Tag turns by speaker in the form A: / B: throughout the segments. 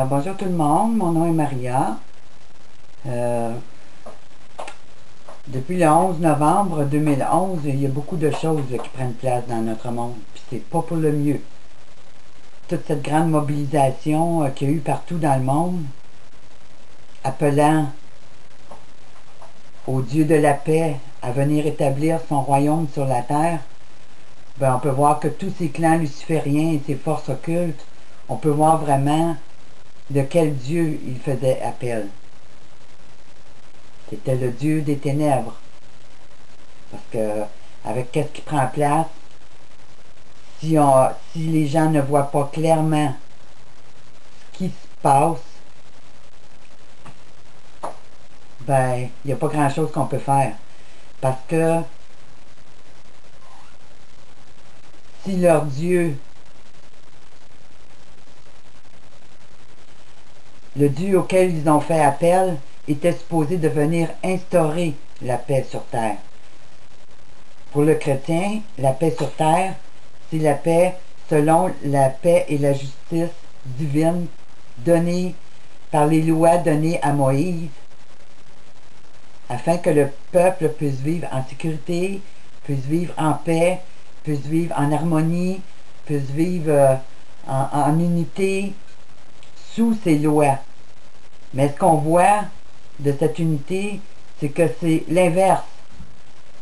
A: Bonjour tout le monde, mon nom est Maria. Depuis le 11 novembre 2011, il y a beaucoup de choses qui prennent place dans notre monde, puis c'est pas pour le mieux. Toute cette grande mobilisation qu'il y a eu partout dans le monde, appelant au Dieu de la paix à venir établir son royaume sur la terre, ben on peut voir que tous ces clans lucifériens et ces forces occultes, on peut voir vraiment de quel Dieu il faisait appel. C'était le Dieu des ténèbres. Parce que, avec qu'est-ce qui prend place, si les gens ne voient pas clairement ce qui se passe, ben, il n'y a pas grand-chose qu'on peut faire. Parce que, si leur Dieu, le Dieu auquel ils ont fait appel, était supposé de venir instaurer la paix sur terre. Pour le chrétien, la paix sur terre, c'est la paix selon la paix et la justice divine donnée par les lois données à Moïse, afin que le peuple puisse vivre en sécurité, puisse vivre en paix, puisse vivre en harmonie, puisse vivre en unité sous ces lois. Mais ce qu'on voit de cette unité, c'est que c'est l'inverse.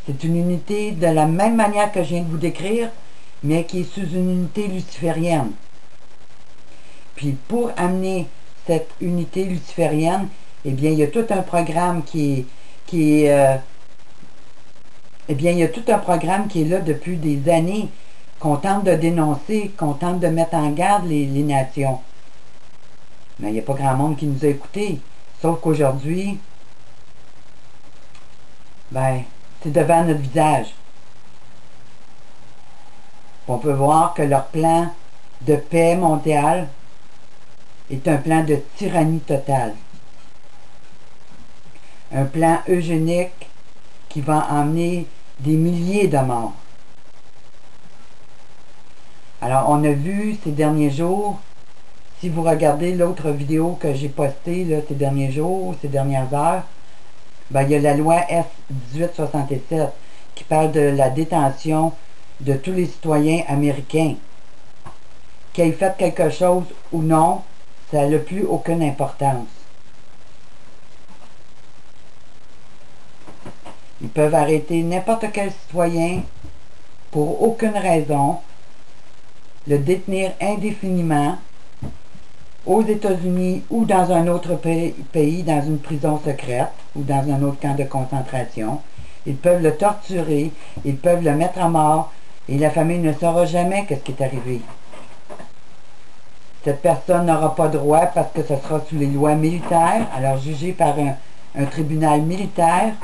A: C'est une unité de la même manière que je viens de vous décrire, mais qui est sous une unité luciférienne. Puis pour amener cette unité luciférienne, eh bien, il y a tout un programme il y a tout un programme qui est là depuis des années, qu'on tente de dénoncer, qu'on tente de mettre en garde les nations. Mais il n'y a pas grand monde qui nous a écoutés. Sauf qu'aujourd'hui, ben, c'est devant notre visage. On peut voir que leur plan de paix mondiale est un plan de tyrannie totale. Un plan eugénique qui va emmener des milliers de morts. Alors, on a vu ces derniers jours, si vous regardez l'autre vidéo que j'ai postée là, ces derniers jours, ces dernières heures, ben, il y a la loi S-1867 qui parle de la détention de tous les citoyens américains. Qu'ils aient fait quelque chose ou non, ça n'a plus aucune importance. Ils peuvent arrêter n'importe quel citoyen pour aucune raison, le détenir indéfiniment aux États-Unis ou dans un autre pays, dans une prison secrète ou dans un autre camp de concentration. Ils peuvent le torturer, ils peuvent le mettre à mort et la famille ne saura jamais ce qui est arrivé. Cette personne n'aura pas droit parce que ce sera sous les lois militaires, alors jugé par un tribunal militaire.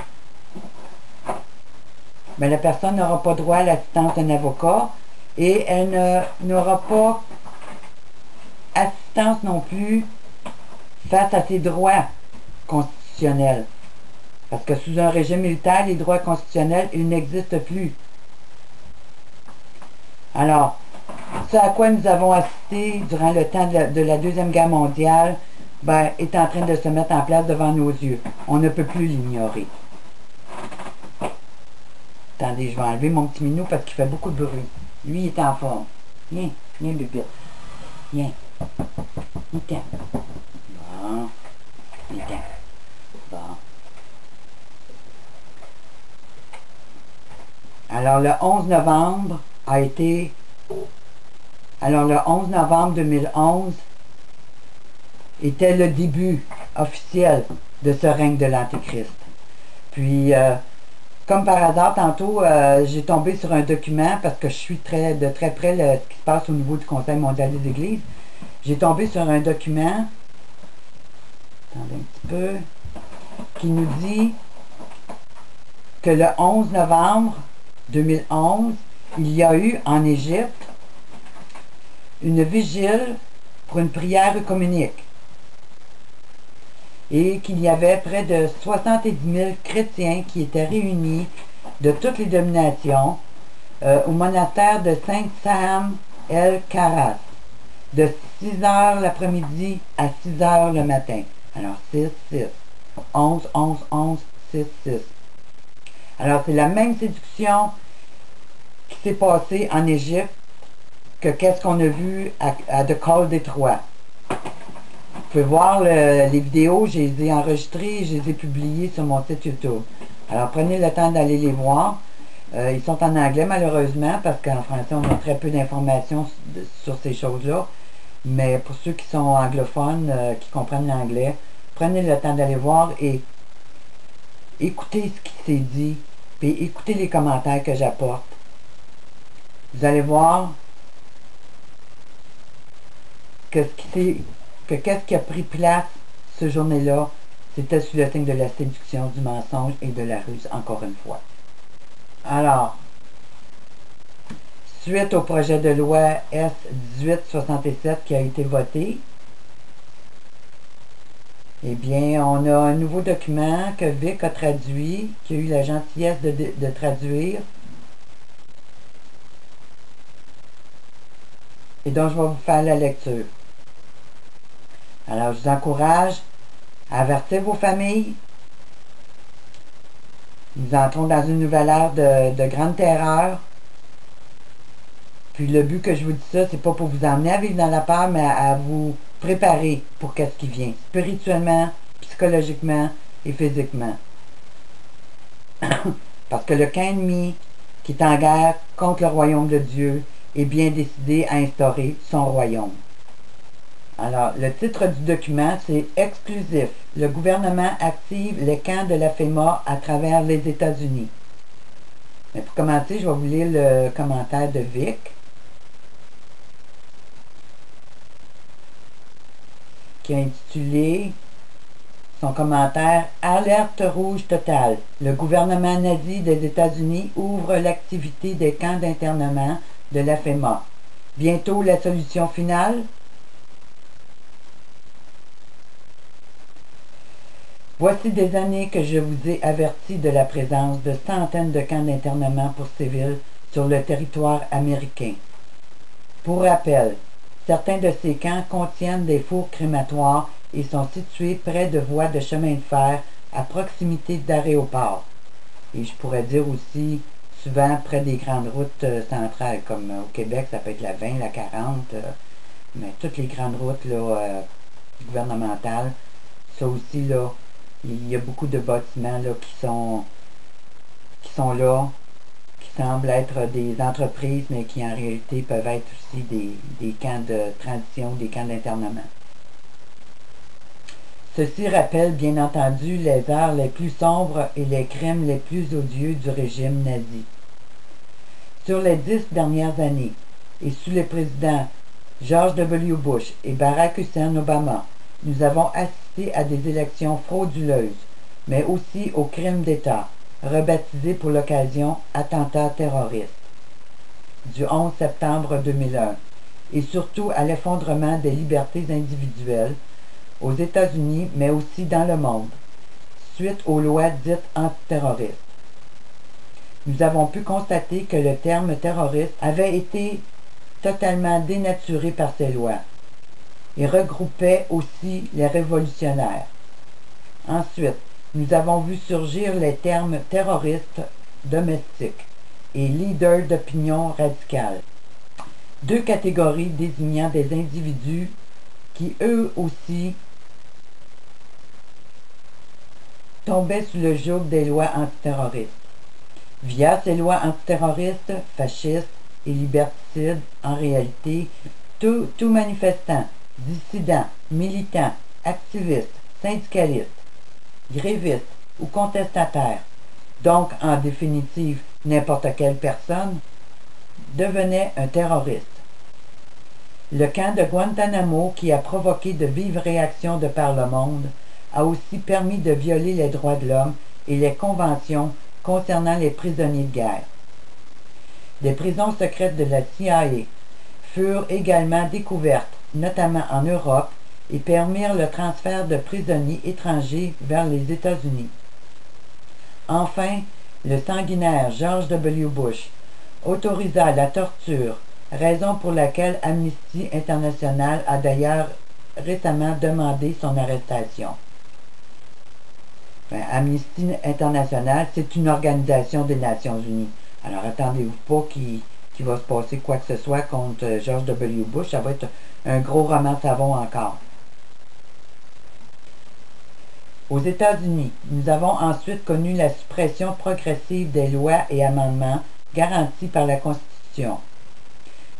A: Mais la personne n'aura pas droit à l'assistance d'un avocat et elle n'aura pas assistance non plus face à ses droits constitutionnels. Parce que sous un régime militaire, les droits constitutionnels, ils n'existent plus. Alors, ce à quoi nous avons assisté durant le temps de la Deuxième Guerre mondiale, ben, est en train de se mettre en place devant nos yeux. On ne peut plus l'ignorer. Attendez, je vais enlever mon petit minou parce qu'il fait beaucoup de bruit. Lui, il est en forme. Viens, viens, bébé. Viens. Viens. Bon. Viens. Bon. Alors, le 11 novembre a été... Alors, le 11 novembre 2011 était le début officiel de ce règne de l'Antéchrist. Puis, comme par hasard, tantôt, j'ai tombé sur un document, parce que je suis de très près ce qui se passe au niveau du Conseil mondial des Églises. J'ai tombé sur un document, attendez un petit peu, qui nous dit que le 11 novembre 2011, il y a eu en Égypte une vigile pour une prière œcuménique. Et qu'il y avait près de 70 000 chrétiens qui étaient réunis de toutes les dominations au monastère de Saint Sam el Kharas. de 6 heures l'après-midi à 6 heures le matin. Alors 6, 6. 11, 11, 11, 6, 6. Alors c'est la même séduction qui s'est passée en Égypte que qu'est-ce qu'on a vu à The Col des Trois. Vous pouvez voir les vidéos, je les ai enregistrées, je les ai publiées sur mon site YouTube. Alors prenez le temps d'aller les voir. Ils sont en anglais malheureusement parce qu'en français on a très peu d'informations sur ces choses-là. Mais pour ceux qui sont anglophones, qui comprennent l'anglais, prenez le temps d'aller voir et écoutez ce qui s'est dit, puis écoutez les commentaires que j'apporte. Vous allez voir que qu'est-ce qui a pris place ce journée-là, c'était sous le signe de la séduction, du mensonge et de la ruse, encore une fois. Alors, suite au projet de loi S-1867 qui a été voté, eh bien, on a un nouveau document que Vic a traduit, qui a eu la gentillesse de traduire, et dont je vais vous faire la lecture. Alors, je vous encourage à avertir vos familles. Nous entrons dans une nouvelle ère de grande terreur. Puis le but que je vous dis ça, c'est pas pour vous emmener à vivre dans la peur, mais à vous préparer pour qu'est-ce qui vient, spirituellement, psychologiquement et physiquement. Parce que le camp ennemi qui est en guerre contre le royaume de Dieu est bien décidé à instaurer son royaume. Alors, le titre du document, c'est « Exclusif. Le gouvernement active les camps de la FEMA à travers les États-Unis ». Mais pour commencer, je vais vous lire le commentaire de Vic. Qui a intitulé son commentaire « Alerte rouge totale. Le gouvernement nazi des États-Unis ouvre l'activité des camps d'internement de la FEMA. Bientôt la solution finale ?» Voici des années que je vous ai averti de la présence de centaines de camps d'internement pour civils sur le territoire américain. Pour rappel, certains de ces camps contiennent des fours crématoires et sont situés près de voies de chemin de fer à proximité d'aéroports. Et je pourrais dire aussi souvent près des grandes routes centrales, comme au Québec, ça peut être la 20, la 40, mais toutes les grandes routes là, gouvernementales, ça aussi là, il y a beaucoup de bâtiments là, qui sont là, qui semblent être des entreprises, mais qui en réalité peuvent être aussi des camps de transition, des camps d'internement. Ceci rappelle bien entendu les heures les plus sombres et les crimes les plus odieux du régime nazi. Sur les 10 dernières années, et sous les présidents George W. Bush et Barack Hussein Obama, nous avons assisté à des élections frauduleuses, mais aussi aux crimes d'État, rebaptisés pour l'occasion attentats terroristes, du 11 septembre 2001, et surtout à l'effondrement des libertés individuelles aux États-Unis, mais aussi dans le monde, suite aux lois dites antiterroristes. Nous avons pu constater que le terme terroriste avait été totalement dénaturé par ces lois, et regroupait aussi les révolutionnaires. Ensuite, nous avons vu surgir les termes terroristes domestiques et leaders d'opinion radicale, deux catégories désignant des individus qui eux aussi tombaient sous le joug des lois antiterroristes. Via ces lois antiterroristes, fascistes et liberticides, en réalité, tout manifestant, dissidents, militants, activistes, syndicalistes, grévistes ou contestataires, donc en définitive n'importe quelle personne, devenait un terroriste. Le camp de Guantanamo, qui a provoqué de vives réactions de par le monde, a aussi permis de violer les droits de l'homme et les conventions concernant les prisonniers de guerre. Des prisons secrètes de la CIA furent également découvertes, notamment en Europe, et permirent le transfert de prisonniers étrangers vers les États-Unis. Enfin, le sanguinaire George W. Bush autorisa la torture, raison pour laquelle Amnesty International a d'ailleurs récemment demandé son arrestation. Enfin, Amnesty International, c'est une organisation des Nations Unies. Alors attendez-vous pas qu'il va se passer quoi que ce soit contre George W. Bush. Ça va être un gros roman savon encore. Aux États-Unis, nous avons ensuite connu la suppression progressive des lois et amendements garantis par la Constitution.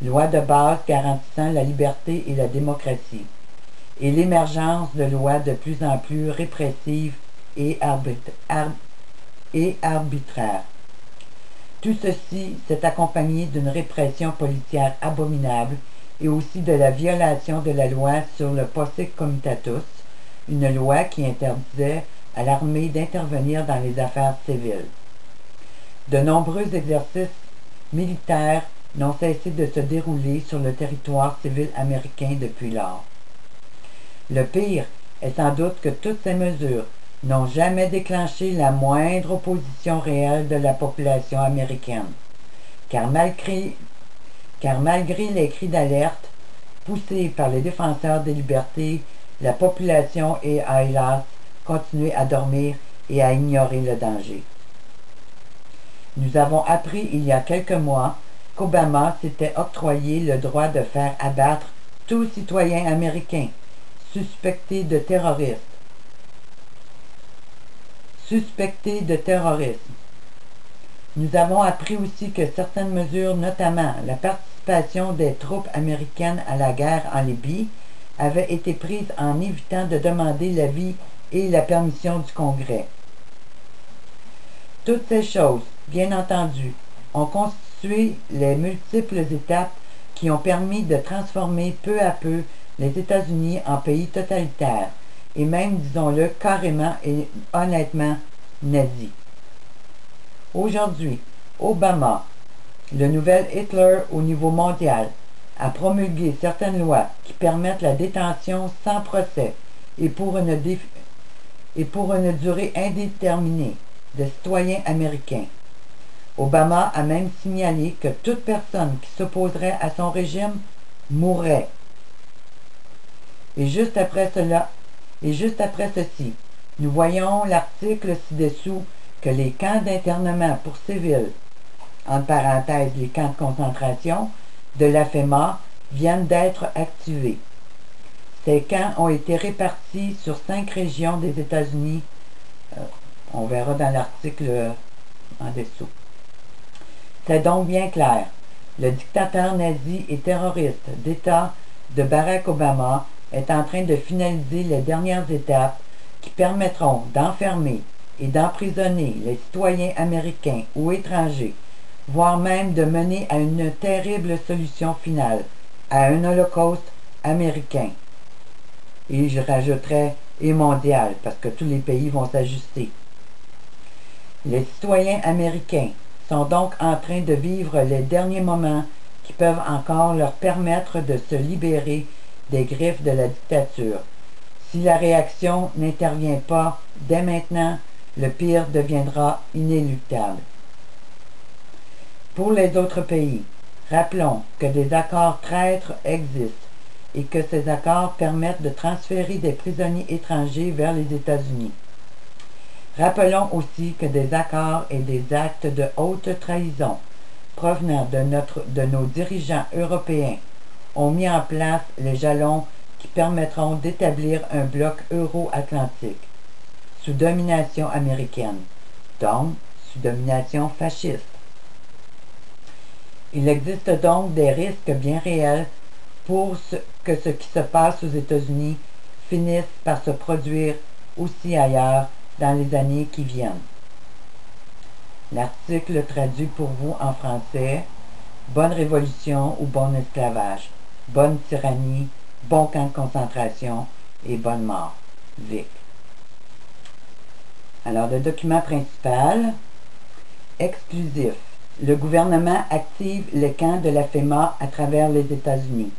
A: Loi de base garantissant la liberté et la démocratie, et l'émergence de lois de plus en plus répressives et arbitraires. Tout ceci s'est accompagné d'une répression policière abominable et aussi de la violation de la loi sur le posse comitatus, une loi qui interdisait à l'armée d'intervenir dans les affaires civiles. De nombreux exercices militaires n'ont cessé de se dérouler sur le territoire civil américain depuis lors. Le pire est sans doute que toutes ces mesures n'ont jamais déclenché la moindre opposition réelle de la population américaine, car malgré les cris d'alerte poussés par les défenseurs des libertés, la population a hélas continué à dormir et à ignorer le danger. Nous avons appris il y a quelques mois qu'Obama s'était octroyé le droit de faire abattre tout citoyen américain suspecté de terrorisme. Nous avons appris aussi que certaines mesures, notamment la participation des troupes américaines à la guerre en Libye, avaient été prises en évitant de demander l'avis et la permission du Congrès. Toutes ces choses, bien entendu, ont constitué les multiples étapes qui ont permis de transformer peu à peu les États-Unis en pays totalitaire, et même, disons-le, carrément et honnêtement nazi. Aujourd'hui, Obama, le nouvel Hitler au niveau mondial, a promulgué certaines lois qui permettent la détention sans procès et pour une durée indéterminée de citoyens américains. Obama a même signalé que toute personne qui s'opposerait à son régime mourrait. Et juste après ceci, nous voyons l'article ci-dessous que les camps d'internement pour civils, entre parenthèses les camps de concentration, de la FEMA viennent d'être activés. Ces camps ont été répartis sur 5 régions des États-Unis. On verra dans l'article en dessous. C'est donc bien clair. Le dictateur nazi et terroriste d'État de Barack Obama est en train de finaliser les dernières étapes qui permettront d'enfermer et d'emprisonner les citoyens américains ou étrangers, voire même de mener à une terrible solution finale, à un holocauste américain. Et je rajouterais et mondial, parce que tous les pays vont s'ajuster. Les citoyens américains sont donc en train de vivre les derniers moments qui peuvent encore leur permettre de se libérer des griffes de la dictature. Si la réaction n'intervient pas dès maintenant, le pire deviendra inéluctable. Pour les autres pays, rappelons que des accords traîtres existent et que ces accords permettent de transférer des prisonniers étrangers vers les États-Unis. Rappelons aussi que des accords et des actes de haute trahison provenant de nos dirigeants européens ont mis en place les jalons qui permettront d'établir un bloc euro-atlantique sous domination américaine, donc sous domination fasciste. Il existe donc des risques bien réels pour que ce qui se passe aux États-Unis finisse par se produire aussi ailleurs dans les années qui viennent. L'article traduit pour vous en français: bonne révolution ou bon esclavage, bonne tyrannie, bon camp de concentration et bonne mort. Vic. Alors, le document principal, exclusif. Le gouvernement active les camps de la FEMA à travers les États-Unis.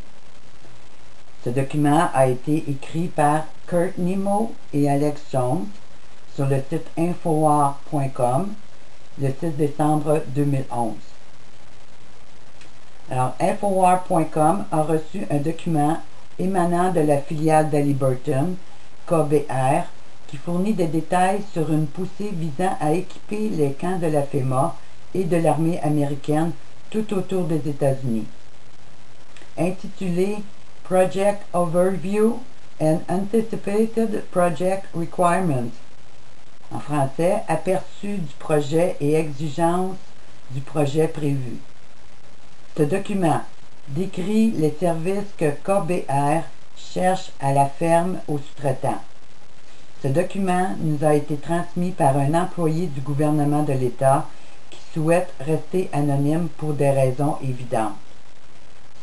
A: Ce document a été écrit par Kurt Nimmo et Alex Jones sur le site infowar.com le 6 décembre 2011. Alors, Infowar.com a reçu un document émanant de la filiale d'Haliburton, KBR, qui fournit des détails sur une poussée visant à équiper les camps de la FEMA et de l'armée américaine tout autour des États-Unis. Intitulé Project Overview and Anticipated Project Requirements. En français, aperçu du projet et exigences du projet prévu. Ce document décrit les services que KBR cherche à la ferme aux sous-traitants. Ce document nous a été transmis par un employé du gouvernement de l'État qui souhaite rester anonyme pour des raisons évidentes.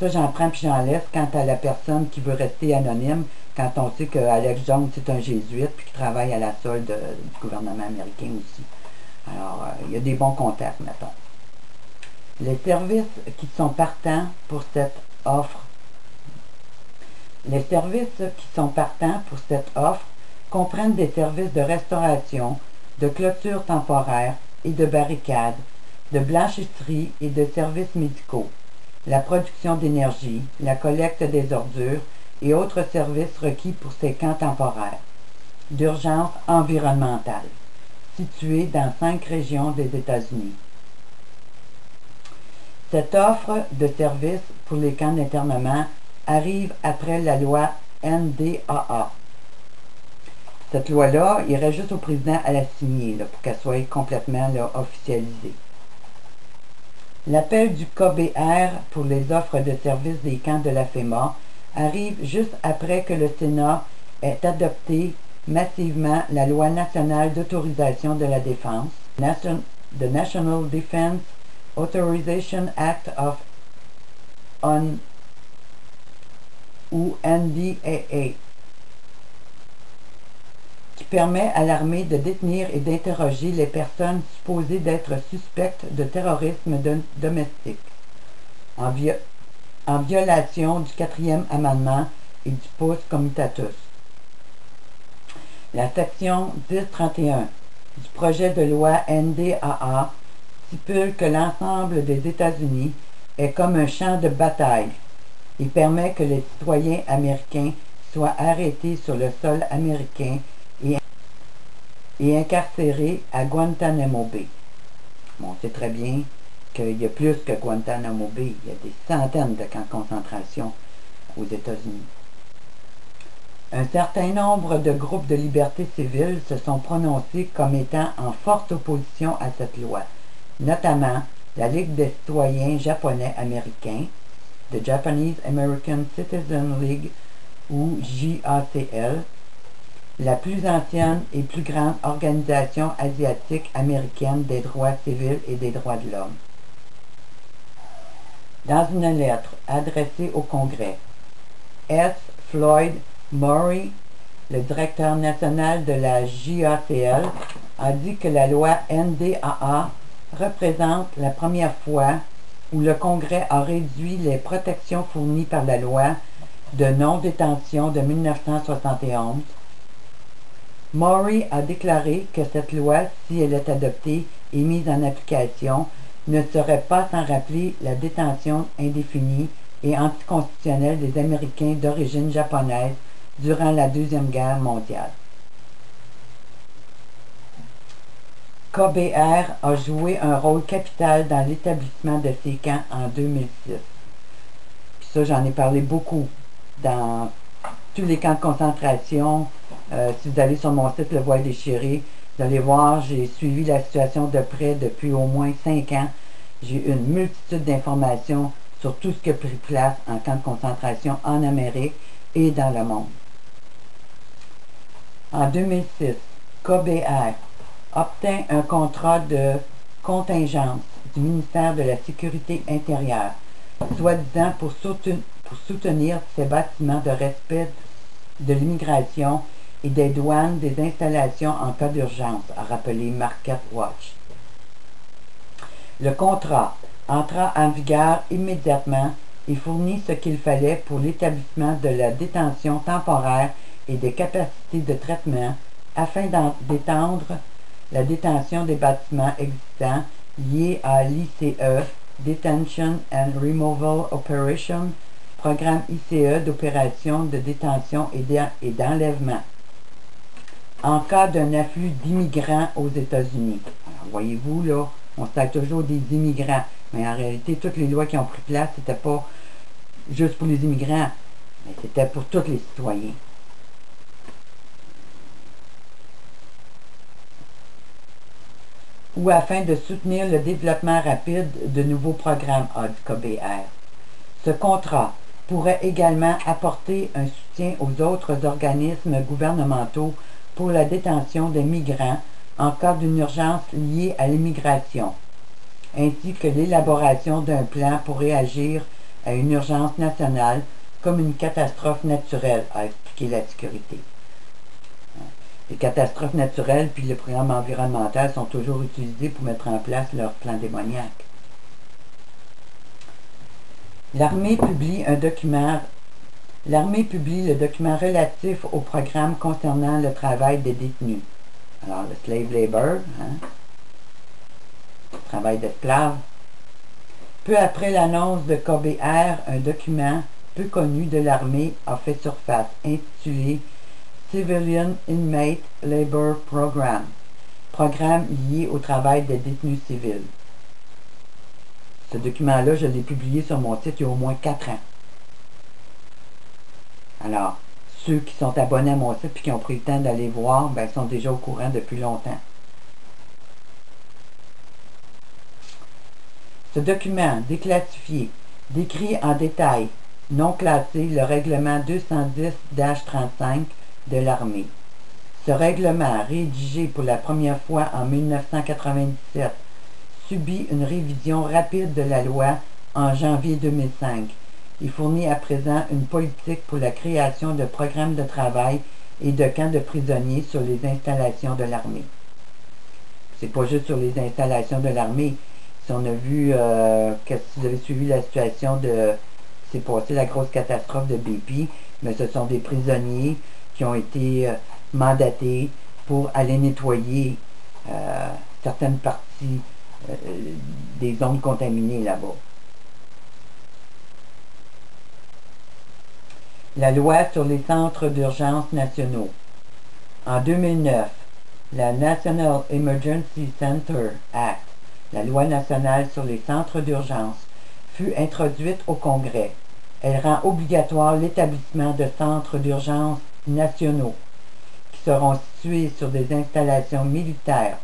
A: Ça, j'en prends puis j'en laisse quant à la personne qui veut rester anonyme, quand on sait que Alex Jones c'est un jésuite puis qui travaille à la solde du gouvernement américain aussi. Alors, il y a des bons contacts, mettons. Les services qui sont partants pour cette offre. Les services qui sont partants pour cette offre comprennent des services de restauration, de clôture temporaire et de barricades, de blanchisserie et de services médicaux, la production d'énergie, la collecte des ordures et autres services requis pour ces camps temporaires, d'urgence environnementale, situés dans 5 régions des États-Unis. Cette offre de services pour les camps d'internement arrive après la loi NDAA. Cette loi-là, il irait juste au président à la signer pour qu'elle soit complètement officialisée. L'appel du KBR pour les offres de services des camps de la FEMA arrive juste après que le Sénat ait adopté massivement la loi nationale d'autorisation de la défense, the National Defense Authorization Act of ou NDAA, qui permet à l'armée de détenir et d'interroger les personnes supposées d'être suspectes de terrorisme domestique, en violation du 4e amendement et du Pus Comitatus. La section 1031 du projet de loi NDAA stipule que l'ensemble des États-Unis est comme un champ de bataille et permet que les citoyens américains soient arrêtés sur le sol américain et incarcérés à Guantanamo Bay. Bon, on sait très bien qu'il y a plus que Guantanamo Bay. Il y a des centaines de camps de concentration aux États-Unis. Un certain nombre de groupes de liberté civile se sont prononcés comme étant en forte opposition à cette loi, notamment la Ligue des citoyens japonais-américains, The Japanese American Citizen League ou JACL, la plus ancienne et plus grande organisation asiatique américaine des droits civils et des droits de l'homme. Dans une lettre adressée au Congrès, S. Floyd Murray, le directeur national de la JACL, a dit que la loi NDAA représente la première fois où le Congrès a réduit les protections fournies par la loi de non-détention de 1971. Murray a déclaré que cette loi, si elle est adoptée et mise en application, ne serait pas sans rappeler la détention indéfinie et anticonstitutionnelle des Américains d'origine japonaise durant la Deuxième Guerre mondiale. KBR a joué un rôle capital dans l'établissement de ces camps en 2006. Puis ça, j'en ai parlé beaucoup dans tous les camps de concentration. Si vous allez sur mon site Le Voile déchiré, vous allez voir, j'ai suivi la situation de près depuis au moins 5 ans. J'ai une multitude d'informations sur tout ce qui a pris place en camp de concentration en Amérique et dans le monde. En 2006, KBR obtint un contrat de contingence du ministère de la Sécurité intérieure, soi-disant pour soutenir ces bâtiments de respect de l'immigration et des douanes des installations en cas d'urgence, a rappelé Market Watch. Le contrat entra en vigueur immédiatement et fournit ce qu'il fallait pour l'établissement de la détention temporaire et des capacités de traitement afin d'étendre la détention des bâtiments existants liés à l'ICE Detention and Removal Operation, programme ICE d'opération de détention et d'enlèvement, en cas d'un afflux d'immigrants aux États-Unis. Alors, voyez-vous, là, on se parle toujours des immigrants, mais en réalité, toutes les lois qui ont pris place, c'était pas juste pour les immigrants, mais c'était pour tous les citoyens. Ou afin de soutenir le développement rapide de nouveaux programmes du KBR. Ce contrat pourrait également apporter un soutien aux autres organismes gouvernementaux pour la détention des migrants en cas d'une urgence liée à l'immigration, ainsi que l'élaboration d'un plan pour réagir à une urgence nationale comme une catastrophe naturelle, a expliqué la sécurité. Les catastrophes naturelles puis le programme environnemental sont toujours utilisés pour mettre en place leur plan démoniaque. L'armée publie le document relatif au programme concernant le travail des détenus. Alors, le slave labor, le travail d'esclaves. Peu après l'annonce de KBR, un document peu connu de l'armée a fait surface, intitulé Civilian Inmate Labor Program, programme lié au travail des détenus civils. Ce document-là, je l'ai publié sur mon site il y a au moins 4 ans. Alors, ceux qui sont abonnés à mon site et qui ont pris le temps d'aller voir, ben, sont déjà au courant depuis longtemps. Ce document déclassifié décrit en détail, non classé, le règlement 210-35 de l'armée. Ce règlement, rédigé pour la première fois en 1997, subit une révision rapide de la loi en janvier 2005. Il fournit à présent une politique pour la création de programmes de travail et de camps de prisonniers sur les installations de l'armée. C'est pas juste sur les installations de l'armée. Si on a vu, que si vous avez suivi la situation de... C'est passé la grosse catastrophe de BP, mais ce sont des prisonniers qui ont été mandatés pour aller nettoyer certaines parties des zones contaminées là-bas. La loi sur les centres d'urgence nationaux. En 2009, la National Emergency Center Act, la loi nationale sur les centres d'urgence, fut introduite au Congrès. Elle rend obligatoire l'établissement de centres d'urgence nationaux qui seront situés sur des installations militaires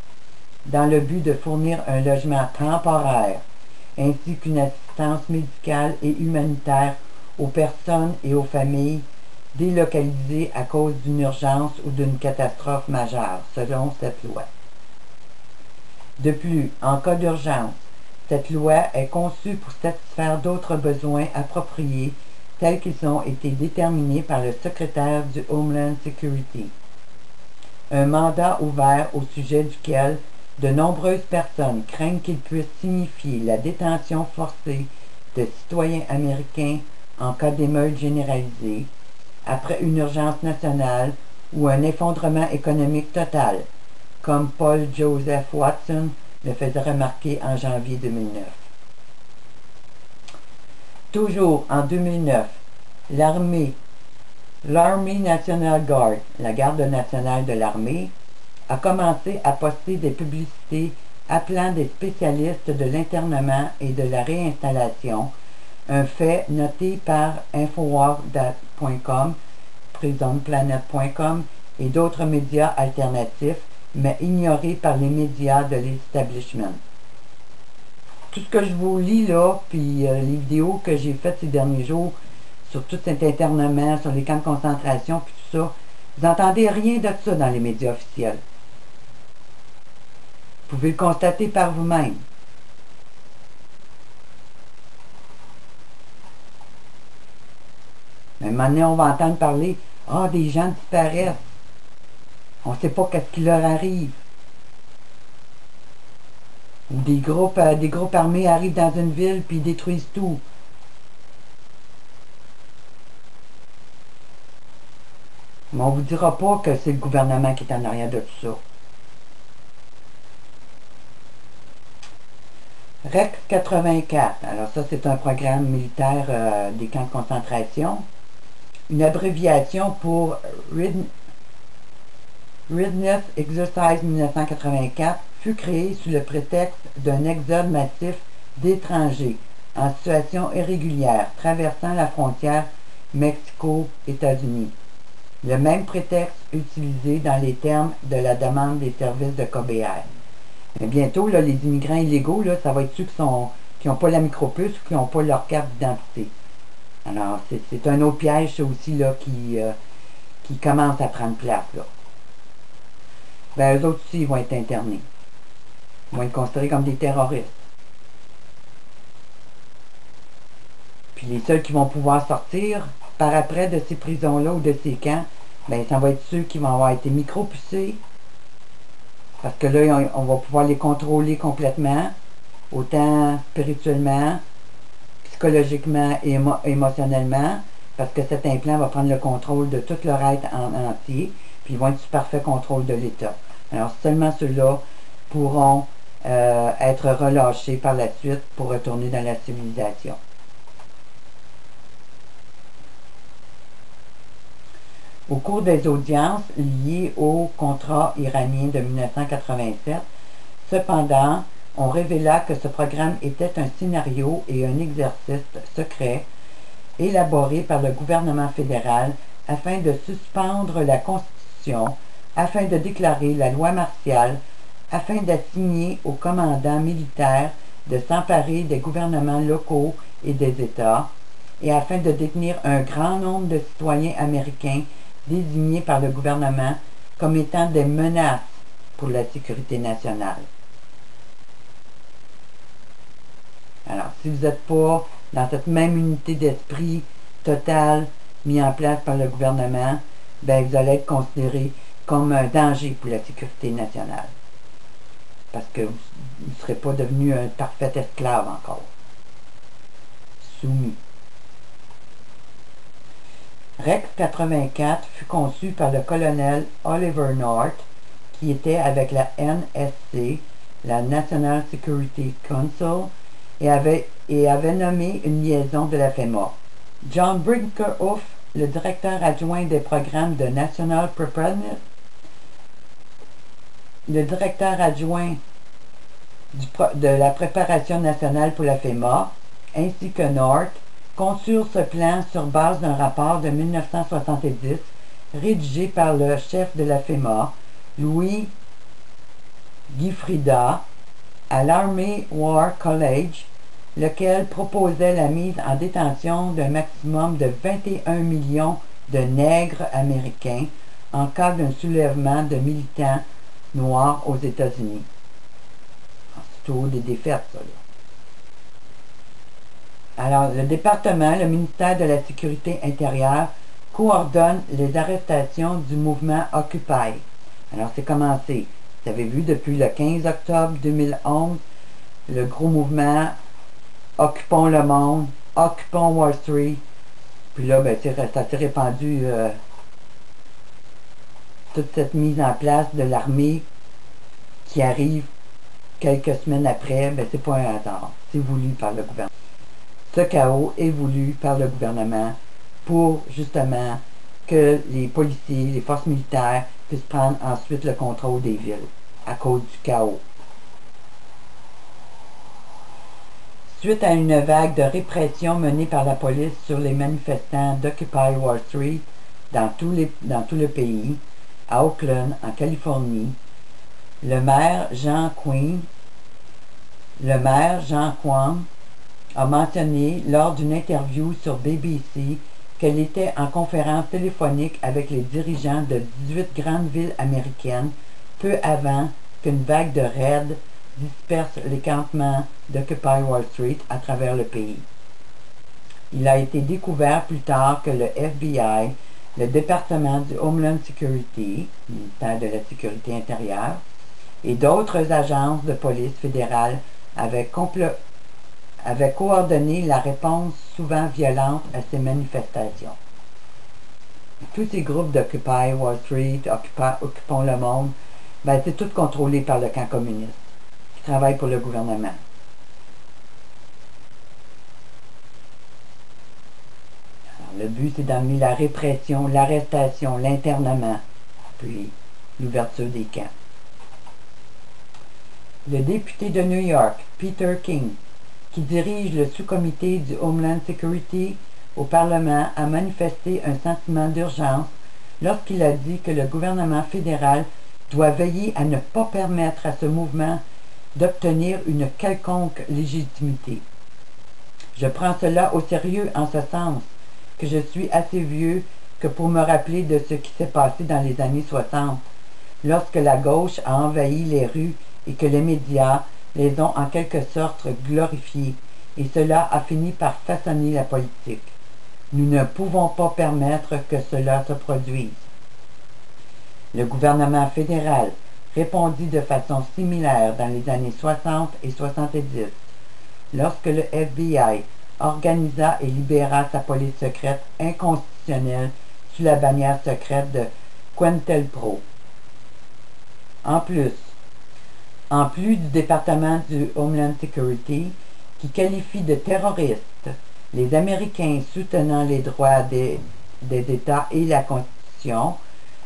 A: dans le but de fournir un logement temporaire ainsi qu'une assistance médicale et humanitaire aux personnes et aux familles délocalisées à cause d'une urgence ou d'une catastrophe majeure, selon cette loi. De plus, en cas d'urgence, cette loi est conçue pour satisfaire d'autres besoins appropriés tels qu'ils ont été déterminés par le secrétaire du Homeland Security. Un mandat ouvert au sujet duquel de nombreuses personnes craignent qu'il puisse signifier la détention forcée de citoyens américains en cas d'émeute généralisée, après une urgence nationale ou un effondrement économique total, comme Paul Joseph Watson le faisait remarquer en janvier 2009. Toujours en 2009, l'Army National Guard, la garde nationale de l'armée, a commencé à poster des publicités appelant des spécialistes de l'internement et de la réinstallation, un fait noté par Infowar.com, PrisonPlanet.com et d'autres médias alternatifs, mais ignoré par les médias de l'establishment. Tout ce que je vous lis là, puis les vidéos que j'ai faites ces derniers jours sur tout cet internement, sur les camps de concentration, puis tout ça, vous n'entendez rien de ça dans les médias officiels. Vous pouvez le constater par vous-même. Mais maintenant, on va entendre parler, des gens disparaissent. On ne sait pas qu'est-ce qui leur arrive. Ou des groupes armés arrivent dans une ville puis détruisent tout. Mais on ne vous dira pas que c'est le gouvernement qui est en arrière de tout ça. Rex 84, alors ça c'est un programme militaire des camps de concentration, une abréviation pour Readiness Exercise 1984 fut créé sous le prétexte d'un exode massif d'étrangers en situation irrégulière traversant la frontière Mexico-États-Unis. Le même prétexte utilisé dans les termes de la demande des services de KBR. Mais bientôt, là, les immigrants illégaux, là, ça va être ceux qui n'ont pas la micropuce ou qui n'ont pas leur carte d'identité. Alors, c'est un autre piège, ça aussi, là, qui commence à prendre place, là. Ben, eux autres aussi, ils vont être internés. Ils vont être considérés comme des terroristes. Puis les seuls qui vont pouvoir sortir par après de ces prisons-là ou de ces camps, ben, ça va être ceux qui vont avoir été micropucés. Parce que là, on va pouvoir les contrôler complètement, autant spirituellement, psychologiquement et émotionnellement, parce que cet implant va prendre le contrôle de tout leur être en entier, puis ils vont être sous parfait contrôle de l'État. Alors seulement ceux-là pourront être relâchés par la suite pour retourner dans la civilisation. Au cours des audiences liées au contrat iranien de 1987, cependant, on révéla que ce programme était un scénario et un exercice secret élaboré par le gouvernement fédéral afin de suspendre la Constitution, afin de déclarer la loi martiale, afin d'assigner aux commandants militaires de s'emparer des gouvernements locaux et des États, et afin de détenir un grand nombre de citoyens américains désignés par le gouvernement comme étant des menaces pour la sécurité nationale. Alors, si vous n'êtes pas dans cette même unité d'esprit totale mise en place par le gouvernement, ben, vous allez être considéré comme un danger pour la sécurité nationale. Parce que vous ne serez pas devenu un parfait esclave encore. Soumis. Rex 84 fut conçu par le colonel Oliver North, qui était avec la NSC, la National Security Council, et avait nommé une liaison de la FEMA. John Brinkerhoff, le directeur adjoint des programmes de National Preparedness, le directeur adjoint de la préparation nationale pour la FEMA, ainsi que North, conçurent ce plan sur base d'un rapport de 1970 rédigé par le chef de la FEMA, Louis Giuffrida, à l'Army War College, lequel proposait la mise en détention d'un maximum de 21 millions de nègres américains en cas d'un soulèvement de militants noirs aux États-Unis. C'est toujours des défaites, ça, là. Alors, le département, le ministère de la Sécurité intérieure, coordonne les arrestations du mouvement Occupy. Alors, c'est commencé. Vous avez vu, depuis le 15 octobre 2011, le gros mouvement Occupons le monde, Occupons Wall Street. Puis là, ben, ça s'est répandu, toute cette mise en place de l'armée qui arrive quelques semaines après, ben, c'est pas un hasard. C'est voulu par le gouvernement. Ce chaos est voulu par le gouvernement pour justement que les policiers, les forces militaires puissent prendre ensuite le contrôle des villes à cause du chaos. Suite à une vague de répression menée par la police sur les manifestants d'Occupy Wall Street dans tout le pays, à Oakland, en Californie, le maire Jean Kwan a mentionné lors d'une interview sur BBC qu'elle était en conférence téléphonique avec les dirigeants de 18 grandes villes américaines peu avant qu'une vague de raids disperse les campements d'Occupy Wall Street à travers le pays. Il a été découvert plus tard que le FBI, le département du Homeland Security, ministère de la Sécurité intérieure, et d'autres agences de police fédérales avaient coordonné la réponse souvent violente à ces manifestations. Tous ces groupes d'Occupy Wall Street, Occupons le monde, ben, c'est tout contrôlé par le camp communiste, qui travaille pour le gouvernement. le but, c'est d'amener la répression, l'arrestation, l'internement, puis l'ouverture des camps. Le député de New York, Peter King, qui dirige le sous-comité du Homeland Security au Parlement, a manifesté un sentiment d'urgence lorsqu'il a dit que le gouvernement fédéral doit veiller à ne pas permettre à ce mouvement d'obtenir une quelconque légitimité. Je prends cela au sérieux en ce sens que je suis assez vieux que pour me rappeler de ce qui s'est passé dans les années 60, lorsque la gauche a envahi les rues et que les médias les ont en quelque sorte glorifiés, et cela a fini par façonner la politique. Nous ne pouvons pas permettre que cela se produise. Le gouvernement fédéral répondit de façon similaire dans les années 60 et 70, lorsque le FBI organisa et libéra sa police secrète inconstitutionnelle sous la bannière secrète de COINTELPRO. En plus du département du Homeland Security, qui qualifie de terroristes les Américains soutenant les droits des États et la Constitution,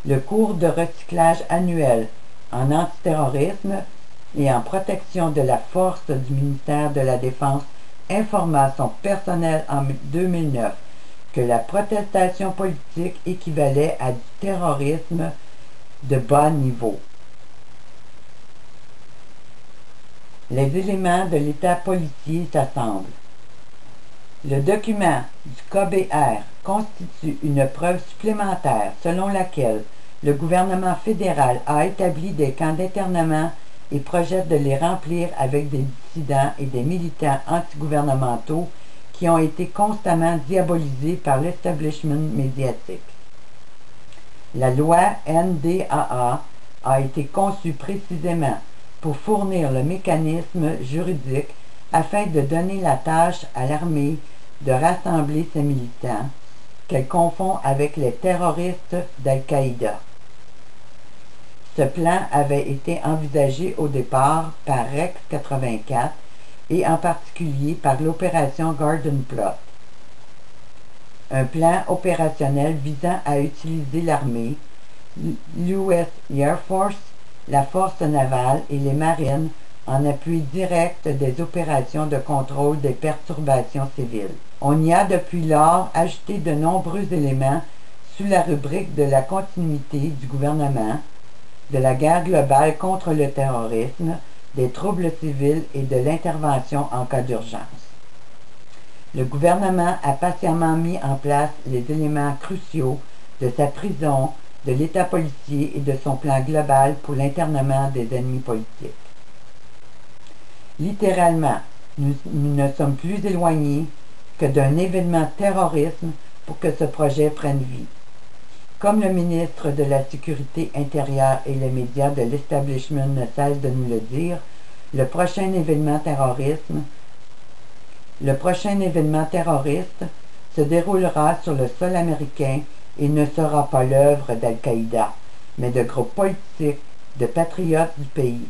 A: le cours de recyclage annuel en antiterrorisme et en protection de la force du ministère de la Défense informa son personnel en 2009 que la protestation politique équivalait à du terrorisme de bas niveau. Les éléments de l'État policier s'assemblent. Le document du KBR constitue une preuve supplémentaire selon laquelle le gouvernement fédéral a établi des camps d'internement et projette de les remplir avec des dissidents et des militants antigouvernementaux qui ont été constamment diabolisés par l'establishment médiatique. La loi NDAA a été conçue précisément pour fournir le mécanisme juridique afin de donner la tâche à l'armée de rassembler ses militants, qu'elle confond avec les terroristes d'Al-Qaïda. Ce plan avait été envisagé au départ par Rex 84 et en particulier par l'opération Garden Plot. Un plan opérationnel visant à utiliser l'armée, l'US Air Force, la force navale et les marines en appui direct des opérations de contrôle des perturbations civiles. On y a depuis lors ajouté de nombreux éléments sous la rubrique de la continuité du gouvernement, de la guerre globale contre le terrorisme, des troubles civils et de l'intervention en cas d'urgence. Le gouvernement a patiemment mis en place les éléments cruciaux de sa prison, de l'État policier et de son plan global pour l'internement des ennemis politiques. Littéralement, nous ne sommes plus éloignés que d'un événement terrorisme pour que ce projet prenne vie. Comme le ministre de la Sécurité intérieure et les médias de l'establishment ne cessent de nous le dire, le prochain événement terroriste se déroulera sur le sol américain et ne sera pas l'œuvre d'Al-Qaïda, mais de groupes politiques, de patriotes du pays.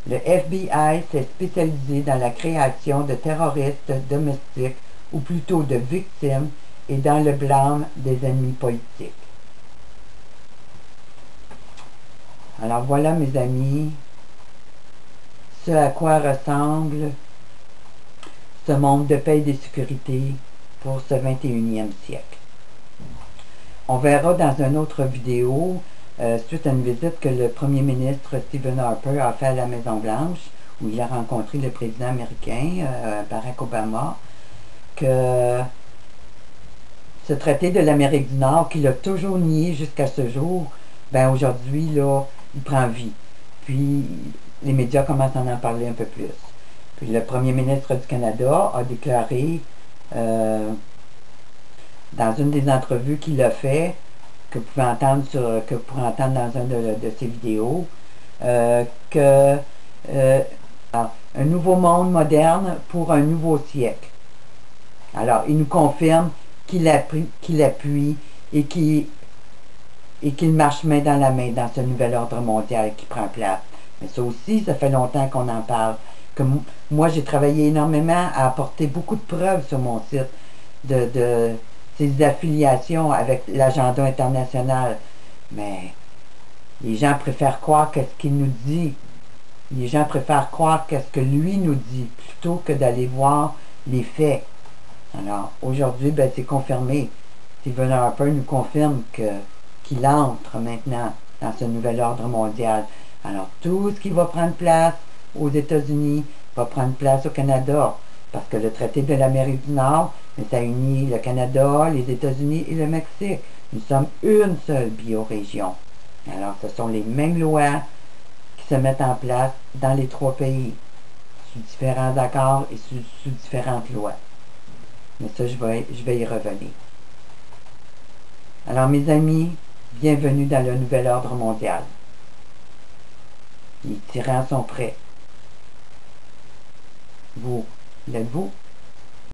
A: Le FBI s'est spécialisé dans la création de terroristes domestiques, ou plutôt de victimes, et dans le blâme des ennemis politiques. Alors voilà mes amis, ce à quoi ressemble ce monde de paix et de sécurité pour ce 21e siècle. On verra dans une autre vidéo, suite à une visite que le premier ministre Stephen Harper a fait à la Maison-Blanche, où il a rencontré le président américain, Barack Obama, que ce traité de l'Amérique du Nord, qu'il a toujours nié jusqu'à ce jour, ben aujourd'hui, là, il prend vie. Puis, les médias commencent à en parler un peu plus. Puis, le premier ministre du Canada a déclaré, dans une des entrevues qu'il a fait, que vous pouvez entendre, dans une de ses vidéos, un nouveau monde moderne pour un nouveau siècle. Alors, il nous confirme qu'il appuie et qu'il marche main dans la main dans ce nouvel ordre mondial qui prend place. Mais ça aussi, ça fait longtemps qu'on en parle. Que moi, j'ai travaillé énormément à apporter beaucoup de preuves sur mon site ses affiliations avec l'agenda international. Mais les gens préfèrent croire qu'est-ce qu'il nous dit. Les gens préfèrent croire qu'est-ce que lui nous dit, plutôt que d'aller voir les faits. Alors, aujourd'hui, ben, c'est confirmé. Stephen Harper nous confirme qu'il entre maintenant dans ce nouvel ordre mondial. Alors, tout ce qui va prendre place aux États-Unis va prendre place au Canada, parce que le traité de l'Amérique du Nord, ça unit le Canada, les États-Unis et le Mexique. Nous sommes une seule biorégion. Alors, ce sont les mêmes lois qui se mettent en place dans les trois pays, sous différents accords et sous différentes lois. Mais ça, je vais y revenir. Alors, mes amis, bienvenue dans le nouvel ordre mondial. Les tyrans sont prêts. Vous, l'êtes-vous?